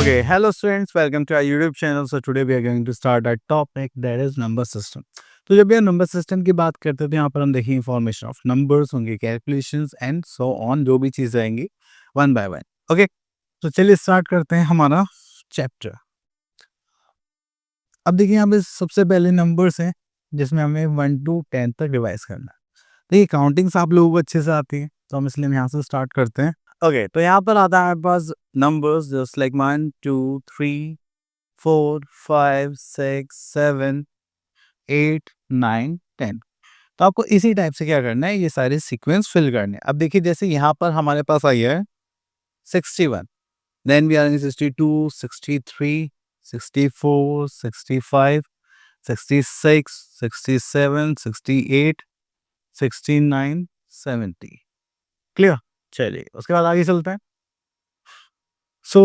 Okay, hello students, welcome to our YouTube channel. So today we are going to start our topic that is number system. तो जब भी हम number system की बात करते हैं तो यहाँ पर हम देखें इंफॉर्मेशन ऑफ नंबर्स, उनके कैलकुलेशंस एंड सो ऑन, जो भी चीज़ें आएंगी वन बाय वन. ओके, तो चलिए स्टार्ट करते हैं हमारा चैप्टर. अब देखिए यहाँ पे सबसे पहले नंबर्स हैं जिसमें हमें 1 to 10 तक रिवाइज करना है. देखिए काउंटिंग्स आप लोगों को अच्छे से आती है तो हम इसलिए हम यहाँ से स्टार्ट करते हैं. ओके, तो यहाँ पर आता है हमारे पास नंबर्स जस्ट लाइक 1 2 3 4 5 6 7 8 9 10. तो आपको इसी टाइप से क्या करना है, ये सारे सीक्वेंस फिल करने हैं. अब देखिए जैसे यहाँ पर हमारे पास आई है 61, then we are in 62 63 64 65 66 67 68 69 70. Clear. चलिए उसके बाद आगे चलते हैं. So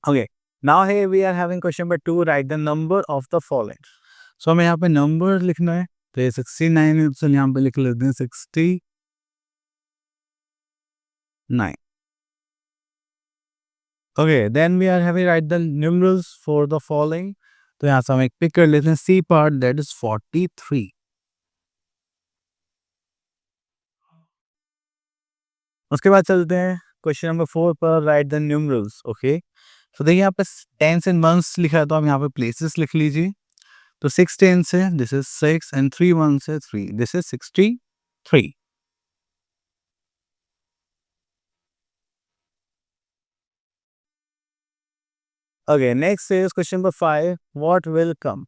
okay, now here we are having question number 2, write the number of the following. सो हमें यहाँ पे नंबर लिखना है तो ये 69 है, तो यहाँ पे लिख लेते हैं 69. Okay, then we are having write the numerals for the following. तो यहाँ से हम एक पिक कर लेते हैं सी पार्ट, दैट इज 43. उसके बाद चलते हैं क्वेश्चन नंबर 4 पर, राइट द न्यूमरल्स. ओके, तो देखिए यहाँ पे टेंस एंड मंथ्स लिखा है तो हम यहाँ पे प्लेसेस लिख लीजिए. तो 6 टेंस है, दिस इज 6 एंड 3 मंथ्स है 3, this is 63. Okay, next is question number 5, what will come.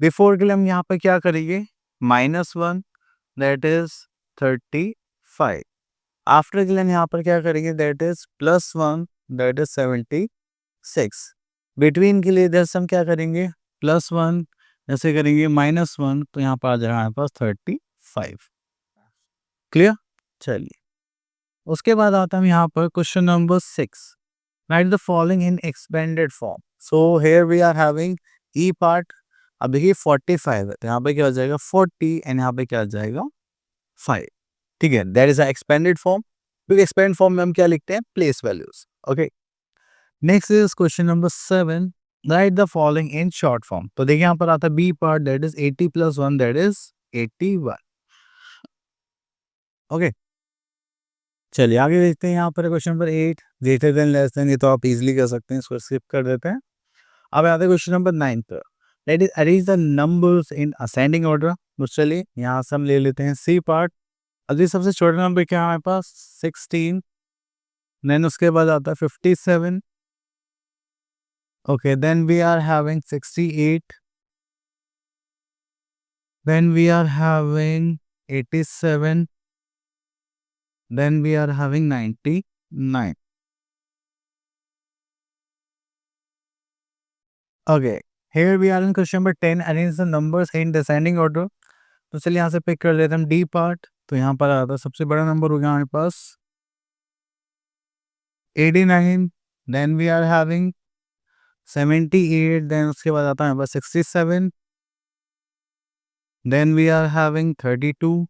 Before के लिए हम यहाँ पे क्या करेंगे, -1, दैट इज 35. आफ्टर के लिए हम यहाँ पर क्या करेंगे, that is +1, that is 76. Between के लिए जैसे हम क्या करेंगे, +1 जैसे करेंगे -1, तो यहाँ पर आ जाएगा हमारे पास 35. क्लियर. चलिए उसके बाद आता है यहाँ पर question number 6, write the following in expanded form. So here we are having E part. अब देखिए 45 है तो यहाँ पे क्या हो जाएगा 40 एंड यहाँ पे क्या आ जाएगा 5. ठीक है, that is a expanded form. क्योंकि एक्सपेंड फॉर्म में हम क्या लिखते हैं, place values. Okay, next is question number 7, write the following in short form. तो देखिए यहाँ पर आता है B part, that is 80 + 1, that is 81. Okay, चलिए आगे देखते हैं. यहाँ पर question number 8, greater than less than, ये तो आप इजीली कर सकते हैं, इसको स्किप कर देते हैं. अब आते हैं क्वेश्चन नंबर 9 पर, that is arrange the numbers in ascending order. तो चलिए यहाँ से हम ले लेते हैं सी पार्ट. अभी सबसे छोटा नंबर क्या है हमारे पास, 16. देन उसके बाद आता है 57. Okay, then we are having 68. Then we are having 87. Then we are having 99. Okay, here we are in question number 10, arrange the numbers in descending order. तो चलिए यहाँ से पिक कर लेते हैं डी पार्ट. तो यहाँ पर आता है सबसे बड़ा नंबर हो गया हमारे पास 89. Then we are having 78. Then उसके बाद आता है हमारे पास 67. Then we are having 32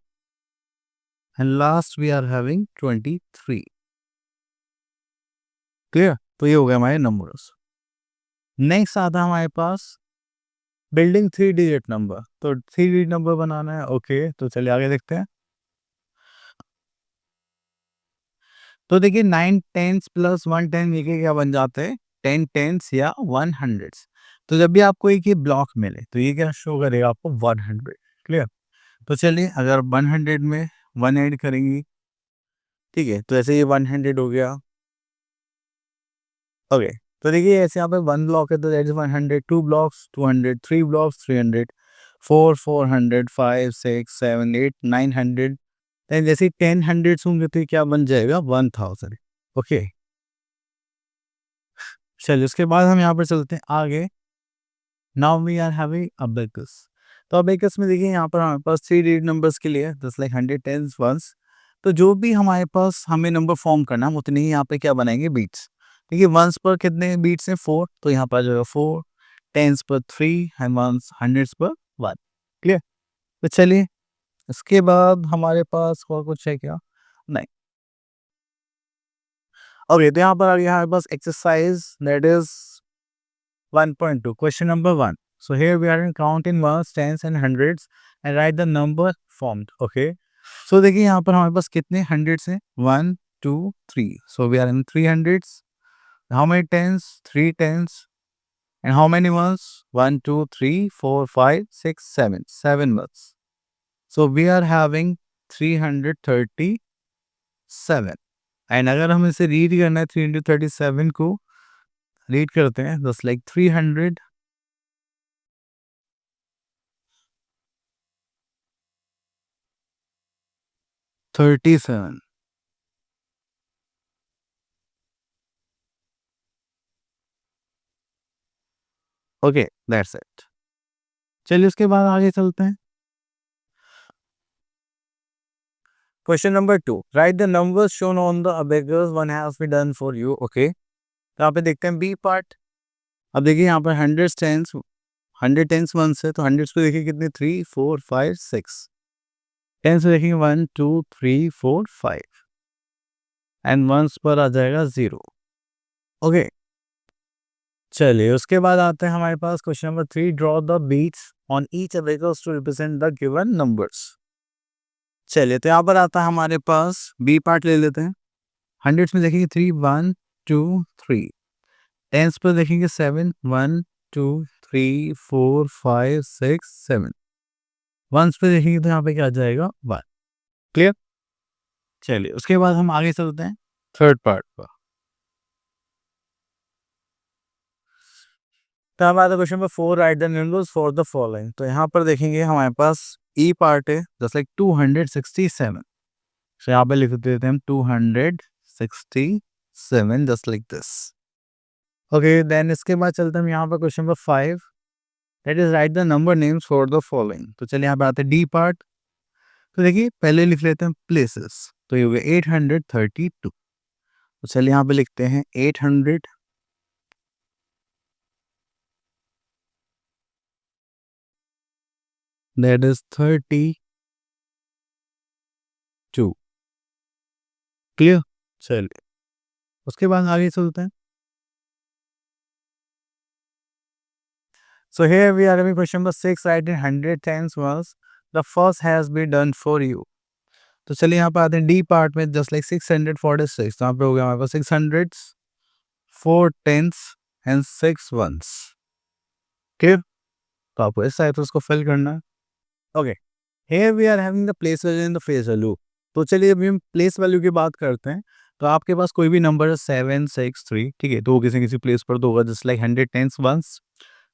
and last we are having 23. Clear. तो ये हो गया हमारे नंबर्स. नेक्स्ट आता है हमारे पास बिल्डिंग 3 डिजिट नंबर. तो 3 डिजिट नंबर बनाना है. ओके, तो चलिए आगे देखते हैं. तो देखिए 9 टेंस प्लस 1 10 ये क्या बन जाते हैं, 10 टेंस या 100s. तो जब भी आपको एक ये ब्लॉक मिले तो ये क्या शो करेगा आपको 100. क्लियर. तो चलिए अगर 100 में 1 ऐड करेंगी, ठीक है, तो ऐसे ये 100 हो गया. ओके, तो देखिए ऐसे यहाँ पे 1 ब्लॉक है तो that is 100, 2 blocks 200, 3 blocks 300, 4 400, 5 6 7 8 900. Then जैसे 10 हंड्रेड्स होंगे तो ये क्या बन जाएगा 1000. ओके, चलिए उसके बाद हम यहाँ पर चलते हैं आगे. Now we are having abacus. तो अबेकस में देखिए यहाँ पर हमारे पास 3 डिजिट नंबर्स के लिए जस्ट लाइक 100 10s 1s. तो जो भी हमारे पास हमें नंबर फॉर्म करना है उतने ही यहाँ पे क्या बनाएंगे, बीट्स. देखिए 1s पर कितने बीट्स हैं, 4, तो यहाँ पर आ जाएगा 4. 10s पर 3 एंड 1s 100s पर 1. क्लियर. तो चलिए इसके बाद हमारे पास और कुछ है क्या, नहीं. ओके, तो यहाँ पर आ गया हमारे पास exercise that is 1.2 question number 1. So here we are in count in ones, tens and hundreds and write the number formed. Okay, so देखिए यहाँ पर हमारे पास कितने हंड्रेड्स हैं, 1 2 3. So we are in 300s. How many tens? 3 tens. And how many ones? 1 2 3 4 5 6 7 7 ones. So we are having 337. And अगर हम इसे read करना है 337 को रीड करते हैं just like 337. Okay, that's it. चलिए उसके बाद आगे चलते हैं. Question number 2, write the numbers shown on the abacus one has been done for you. Okay, तो यहाँ पे देखते हैं बी पार्ट. अब देखिए यहाँ पर हंड्रेड टेंस वंस है, तो हंड्रेड्स पे देखिए कितने, 3 4 5 6. टेंस पे देखेंगे 1 2 3 4 5 एंड वंस पर आ जाएगा 0. ओके, चलिए उसके बाद आते हैं हमारे पास question number 3, draw the beads on each abacus to represent the given numbers. चलिए तो यहाँ पर आता है हमारे पास बी पार्ट ले लेते हैं. हंड्रेड्स में देखेंगे 3 1 2 3. टेंस पर देखेंगे 7 1 2 3 4 5 6 7. वंस पे देखेंगे तो यहाँ पे क्या आ जाएगा, 1. क्लियर. चलिए उसके बाद हम आगे चलते हैं थर्ड पार्ट पर. तो अब आता है question number 4, write the numbers for the following. तो यहाँ पर देखेंगे हमारे पास ई पार्ट है जस्ट लाइक 267. तो यहाँ पे लिख देते हैं हम 267 just like this. Okay, then इसके बाद चलते हैं यहाँ पर question number 5, that is write the number names for the following. तो चलिए यहाँ पे आते हैं डी पार्ट. तो देखिए पहले लिख लेते हैं प्लेसेस. तो ये हो गया 832. तो चलिए यहाँ पे लिखते हैं 800. That is 32. क्लियर. चलिए उसके बाद आगे चलते हैं. So here we are having question number 6, write in 100 times was the first has been done for you. तो चलिए यहाँ पे आते हैं डी पार्ट में जस्ट लाइक 646. तो यहाँ पे हो गया हमारे पास 600, 4 टेंस एंड 6 वंस. क्लियर. तो आपको इस टाइप से उसको फिल करना है. Okay, here we are having the place value and the face value. तो चलिए अभी हम प्लेस वैल्यू की बात करते हैं. तो आपके पास कोई भी नंबर है 7 6 3, ठीक है, तो वो किसी किसी प्लेस पर तो होगा जस्ट लाइक 100 टेंस वंस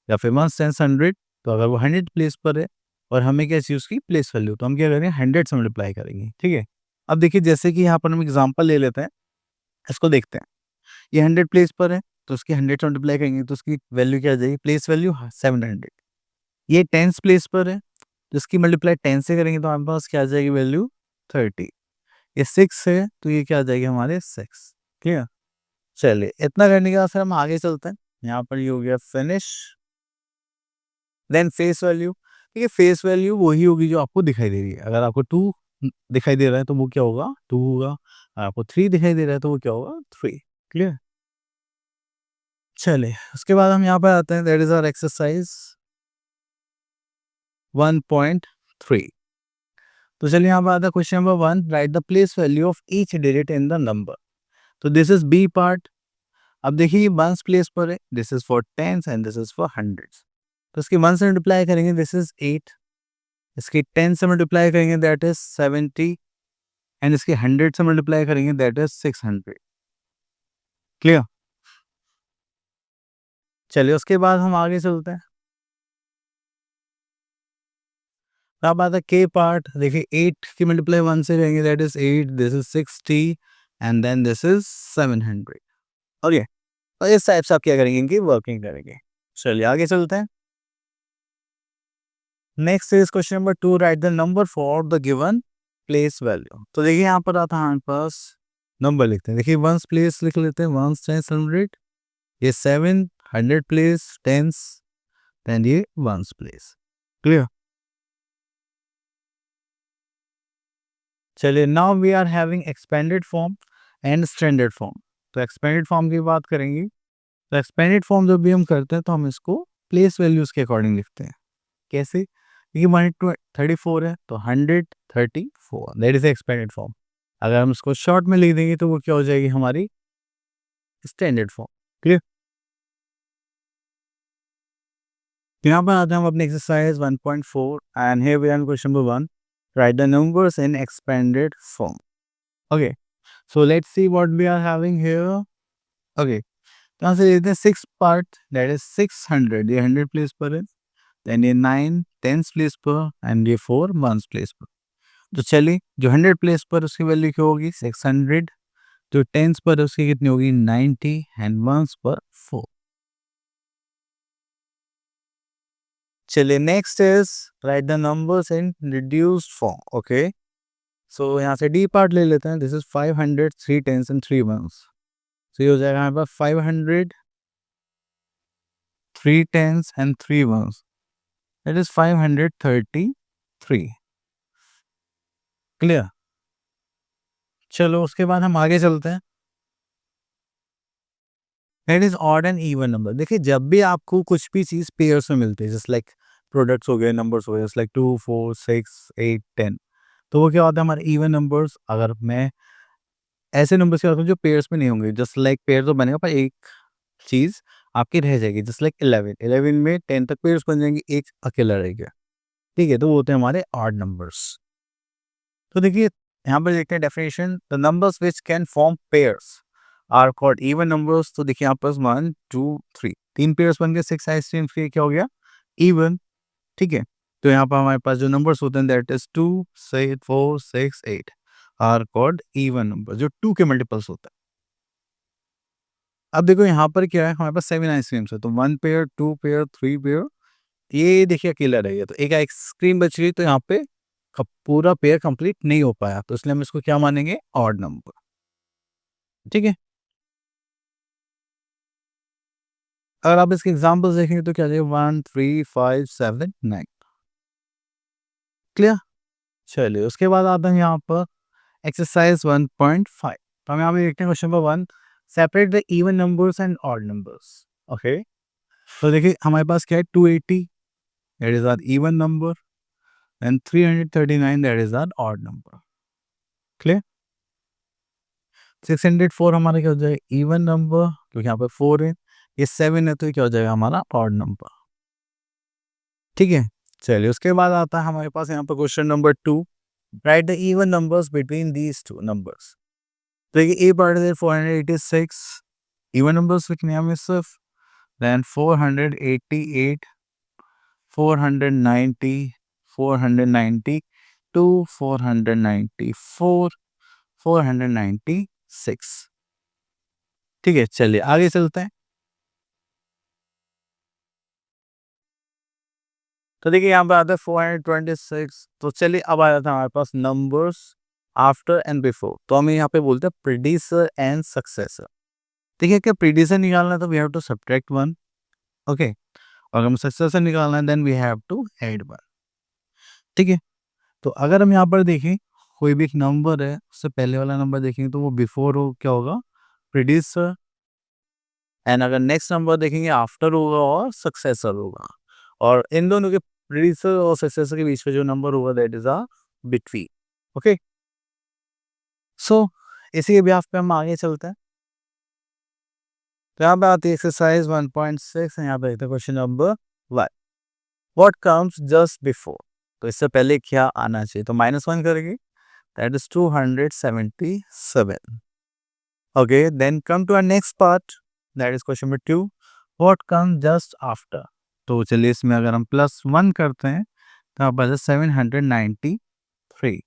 या फिर वंस टेंस 100. तो अगर वो 100 प्लेस पर है और हमें क्या चाहिए उसकी प्लेस वैल्यू, तो हम क्या करेंगे 100 से मल्टीप्लाई करेंगे. ठीक है. अब देखिए जैसे कि यहाँ पर हम एग्जांपल ले लेते हैं, इसको देखते हैं. ये 100 प्लेस पर है तो उसकी 100 से मल्टीप्लाई करेंगे तो उसकी वैल्यू क्या आ जाएगी, प्लेस वैल्यू 700. ये टेंस प्लेस पर है तो इसकी मल्टीप्लाई 10 से करेंगे तो हमारे पास क्या आ जाएगी वैल्यू 30. ये 6 है तो ये क्या आ जाएगी हमारे 6. क्लियर. चलिए इतना करने के बाद फिर हम आगे चलते हैं. यहाँ पर ये हो गया फिनिश. Then face value. ठीक है, फेस वैल्यू वही होगी जो आपको दिखाई दे रही है. अगर आपको 2 दिखाई दे रहा है तो वो क्या होगा, 2 होगा. अगर आपको 3 दिखाई दे रहा है तो वो क्या होगा, 3. क्लियर. चलिए उसके बाद हम यहाँ पर आते हैं, दैट इज आवर एक्सरसाइज 1.3. तो चलिए यहाँ पर आता है question number 1, write the place value of each digit in the number. तो दिस इज बी पार्ट. अब देखिए ये वंस प्लेस पर है, this is for tens and this is for hundreds. तो इसकी 1 से मल्टीप्लाई करेंगे, दिस इज 8. इसकी 10 से मल्टीप्लाई करेंगे दैट इज 70 एंड इसके 100 से मल्टीप्लाई करेंगे दैट इज 600. क्लियर. चलिए उसके बाद हम आगे चलते हैं. अब आता है के पार्ट. देखिए 8 की मल्टीप्लाई 1 से करेंगे that is 8, this is 60 and then this is 700. Okay, तो इस टाइप से आप क्या करेंगे, इनकी वर्किंग करेंगे. चलिए आगे चलते हैं. Next is question number 2, write the number for the given place value. तो देखिए यहाँ पर आता है हमारे पास नंबर लिखते हैं. देखिए वंस प्लेस लिख लेते हैं, वंस टेंस 100. ये 7 100 प्लेस टेंस एंड ये वंस प्लेस. क्लियर. चलिए now we are having expanded form and standard form. तो एक्सपेंडेड फॉर्म की बात करेंगे, तो एक्सपेंडेड फॉर्म जब भी हम करते हैं तो हम इसको प्लेस वैल्यूज के अकॉर्डिंग लिखते हैं। कैसे? ये 134 है तो 134 दैट इज एक्सपेंडेड फॉर्म। अगर हम इसको शॉर्ट में लिख देंगे तो वो क्या हो जाएगी हमारी स्टैंडर्ड फॉर्म। क्लियर? यहाँ पर आते हैं हम अपने exercise 1.4 and here we are question number 1, write the numbers in expanded form. Okay, so let's see what we are having here. Okay, तो यहाँ से लेते हैं 6 पार्ट दैट इज 600, ये 100 प्लेस पर है, देन ये 9 टेंस प्लेस पर एंड ये 4 वंस प्लेस पर। तो चलिए, जो 100 प्लेस पर उसकी वैल्यू क्या होगी 600, जो टेंस पर उसकी कितनी होगी 90 एंड वंस पर 4। चलिए next is write the numbers in reduced form. Okay, so यहाँ से डी पार्ट ले लेते हैं, this is 500 3 tens and 3 ones. तो ये हो जाएगा हमारे पास 500 3 tens and 3 ones, that is 533। Clear? चलो उसके बाद हम आगे चलते हैं। That is odd and even number. देखिए, जब भी आपको कुछ भी चीज पेयर्स में मिलती है, जस्ट लाइक प्रोडक्ट्स हो गए, नंबर्स हो गए, जस्ट लाइक 2 4 6 8 10, तो वो क्या होता है हमारे इवन नंबर्स। अगर मैं ऐसे नंबर्स की बात करूं जो पेयर्स में नहीं होंगे, जस्ट लाइक पेयर तो बनेगा पर एक चीज आपकी रह जाएगी, जस्ट लाइक 11 में 10 तक पेयर्स बन जाएंगे, एक अकेला रहेगा। ठीक है, तो वो होते हैं हमारे ऑड नंबर्स। तो देखिए यहाँ पर देखते हैं definition, the numbers which can form pairs are called even numbers. तो देखिए यहाँ पर 1 2 3 तीन पेयर्स बन गए, 6 आइस क्रीम फ्री क्या हो गया इवन। ठीक है, तो यहाँ पर हमारे पास जो नंबर्स होते हैं that is 2 6 4 6 8 are called even number, जो 2 के मल्टीपल्स होता है। अब देखो यहाँ पर क्या है, हमारे पास 7 आइसक्रीम्स है, तो 1 पेयर 2 पेयर 3 पेयर, ये देखिए अकेला रहेगा, तो एक आइसक्रीम बच रही, तो यहाँ पे पूरा पेयर कंप्लीट नहीं हो पाया, तो इसलिए हम इसको क्या मानेंगे ऑड नंबर। ठीक है, अगर आप इसके एग्जांपल्स देखेंगे तो क्या जाएगा 1 3 5 7 9। क्लियर? चलिए उसके बाद आता है यहाँ पर एक्सरसाइज 1.5। तो हम यहाँ पे देखते हैं question number 1, separate the even numbers and odd numbers. Okay, तो देखिए हमारे पास क्या है 280 that is our even number and 339 that is our odd number. Clear? 604 हमारा क्या हो जाएगा इवन नंबर, क्योंकि यहाँ पे 4 है, ये 7 है, तो ये क्या हो जाएगा हमारा ऑड नंबर। ठीक है, चलिए उसके बाद आता है हमारे पास यहाँ पर question number 2, write the even numbers between these two numbers. तो देखिए ए पार्ट है 486, इवन नंबर्स कितने हैं हमें सिर्फ, देन 488 490 492 494 496। ठीक है, चलिए आगे चलते हैं। तो देखिए यहाँ पे आता है 426, तो चलिए अब आ जाता है हमारे पास नंबर्स आफ्टर एंड बिफोर। तो हमें यहाँ पे बोलते हैं प्रीडिसर एंड सक्सेसर। देखिए क्या प्रीडिसर निकालना है तो we have to subtract 1। Okay, और हम सक्सेसर निकालना है then we have to add 1। ठीक है, तो अगर हम यहाँ पर देखें कोई भी एक नंबर है, उससे पहले वाला नंबर देखेंगे तो वो बिफोर हो क्या होगा प्रीडिसर, एंड अगर नेक्स्ट नंबर देखेंगे आफ्टर होगा और सक्सेसर होगा, और इन दोनों के प्रीडिसर और सक्सेसर के बीच में जो नंबर होगा that is a between. Okay, so इसी के ब्याह पे हम आगे चलते हैं। तो यहाँ पे आती है एक्सरसाइज 1.6, यहाँ पे question number 1, what comes just before. तो इससे पहले क्या आना चाहिए, तो -1 करेंगे that is 277। Okay, then come to our next part that is question number 2, what comes just after. तो चलिए इसमें अगर हम +1 करते हैं तो यहाँ पर 793।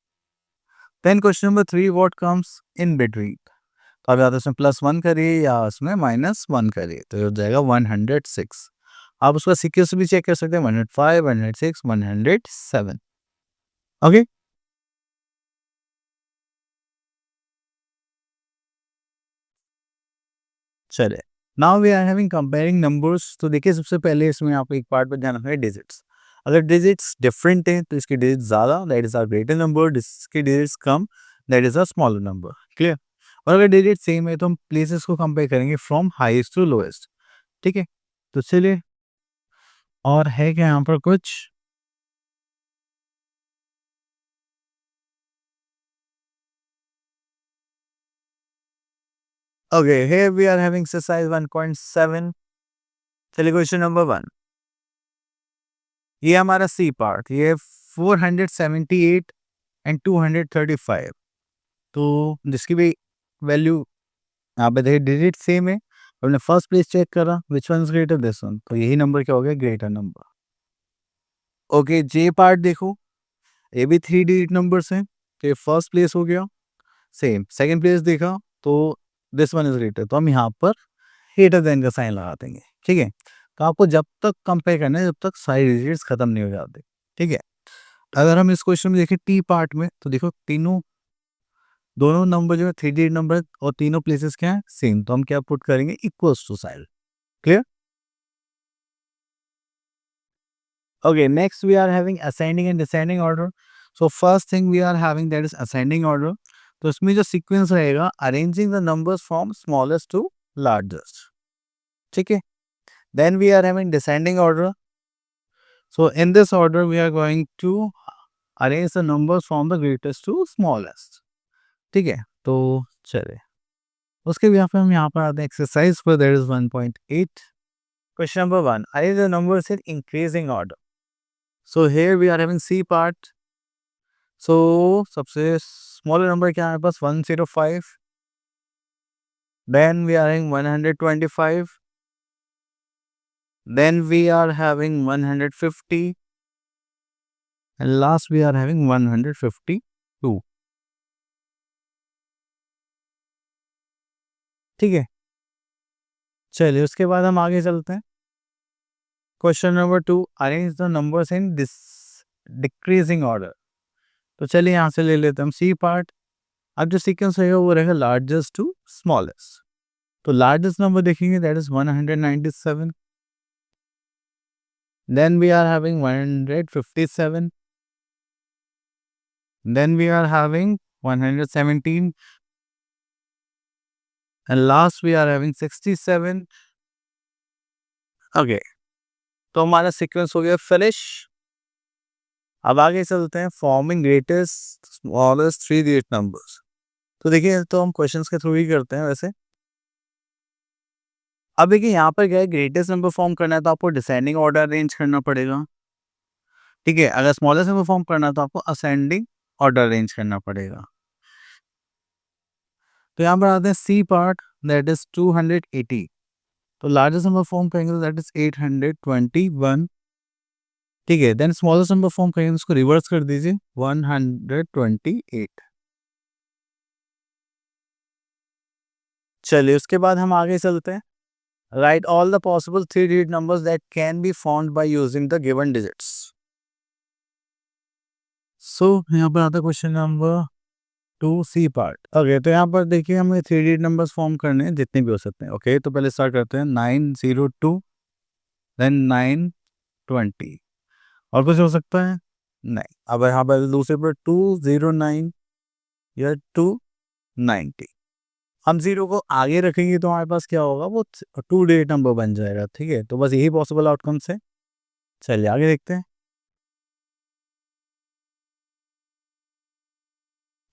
Then question number 3, what comes in between. तो अब या तो इसमें +1 करिए या उसमें -1 करिए, तो ये हो जाएगा 106। आप उसका सीक्वेंस भी चेक कर सकते हैं 105 106 107। ओके, चलिए now we are having comparing numbers. तो देखिए सबसे पहले इसमें आपको एक पार्ट पर ध्यान रखना है डिजिट्स। अगर डिजिट्स डिफरेंट हैं तो इसकी डिजिट ज़्यादा that is a greater number, जिसकी डिजिट्स कम that is a smaller number. Clear? और अगर डिजिट सेम है तो हम प्लेसेस को कंपेयर करेंगे फ्रॉम हाईएस्ट टू लोएस्ट। ठीक है, तो चलिए, और है क्या यहाँ पर कुछ? Okay, here we are having exercise 1.7. चलिए क्वेश्चन नंबर 1, ये हमारा सी पार्ट, ये 478 एंड 235, तो जिसकी भी वैल्यू यहाँ पे देखिए डिजिट सेम है, हमने फर्स्ट प्लेस चेक करा, which one is greater, this one, तो यही नंबर क्या हो गया, ग्रेटर नंबर। ओके, जे पार्ट देखो, ये भी 3 डिजिट नंबर्स हैं, तो ये फर्स्ट प्लेस हो गया, सेम। सेकंड प्लेस देखा तो दिस वन इज ग्रेटर, तो हम यहाँ पर ग्रेटर देन का साइन लगा देंगे। ठीक है, तो आपको जब तक कंपेयर करना है जब तक सारी डिजिट्स खत्म नहीं हो जाते। ठीक है, अगर हम इस क्वेश्चन में देखें टी पार्ट में, तो देखो तीनों दोनों नंबर जो है 3 डिजिट नंबर है और तीनों प्लेसेस क्या है, सेम, तो हम क्या पुट करेंगे, equals to sign. Clear? Okay, next we are having ascending and descending order. So first thing we are having that is ascending order. तो इसमें जो सीक्वेंस रहेगा, arranging the numbers from smallest to largest. ठीक है, then we are having descending order. So in this order we are going to arrange the numbers from the greatest to smallest. ठीक है, तो चले उसके भी हम यहाँ पर आते हैं एक्सरसाइज पर, that is 1.8. Question number 1, arrange the numbers in increasing order. So here we are having C part. So सबसे स्मॉलर नंबर क्या है हमारे पास, 105, then we are having 125, then we are having 150, and last we are having 152. ठीक है, चलिए उसके बाद हम आगे चलते हैं। Question number 2, arrange the numbers in decreasing order. तो चलिए यहाँ से ले लेते हैं हम सी पार्ट। अब जो सीक्वेंस रहेगा वो रहेगा लार्जेस्ट टू स्मॉलेस्ट। तो लार्जेस्ट नंबर देखेंगे that is 197, then we are having 157, then we are having 117, and last we are having 67. Okay, तो हमारा सीक्वेंस हो गया फिनिश। अब आगे चलते हैं, forming greatest smallest 3 digit numbers. तो देखिए, तो हम क्वेश्चंस के थ्रू ही करते हैं वैसे। अब देखिए यहाँ पर क्या है, ग्रेटेस्ट नंबर फॉर्म करना है तो आपको डिसेंडिंग ऑर्डर अरेंज करना पड़ेगा। ठीक है, अगर स्मॉलेस्ट नंबर फॉर्म करना है तो आपको असेंडिंग ऑर्डर अरेंज करना पड़ेगा। तो यहाँ पर आते हैं सी पार्ट, दैट इज 280। तो लार्जेस्ट नंबर फॉर्म करेंगे तो दैट इज 821। ठीक है, देन स्मॉलेस्ट नंबर फॉर्म करेंगे उसको रिवर्स कर दीजिए, 128। चलिए उसके बाद हम आगे चलते हैं। Write all the possible 3 digit numbers that can be found by using the given digits. So यहाँ पर आता है question number 2 C part. Okay, तो यहाँ पर देखिए हमें 3 डिजिट नंबर्स फॉर्म करने हैं जितने भी हो सकते हैं। ओके, तो पहले स्टार्ट करते हैं 902, देन 920, और कुछ हो सकता है नहीं। अब यहाँ पर दूसरे पर 209 या 290, हम जीरो को आगे रखेंगे तो हमारे पास क्या होगा, वो 2 डिजिट नंबर बन जाएगा। ठीक है, तो बस यही पॉसिबल आउटकम्स है। चलिए आगे देखते हैं।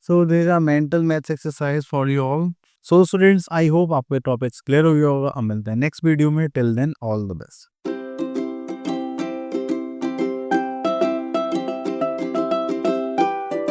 So this are mental maths exercise for you all. So students, I hope आपको टॉपिक्स क्लियर हो गया होगा। अब मिलते हैं नेक्स्ट वीडियो में, till then all the best.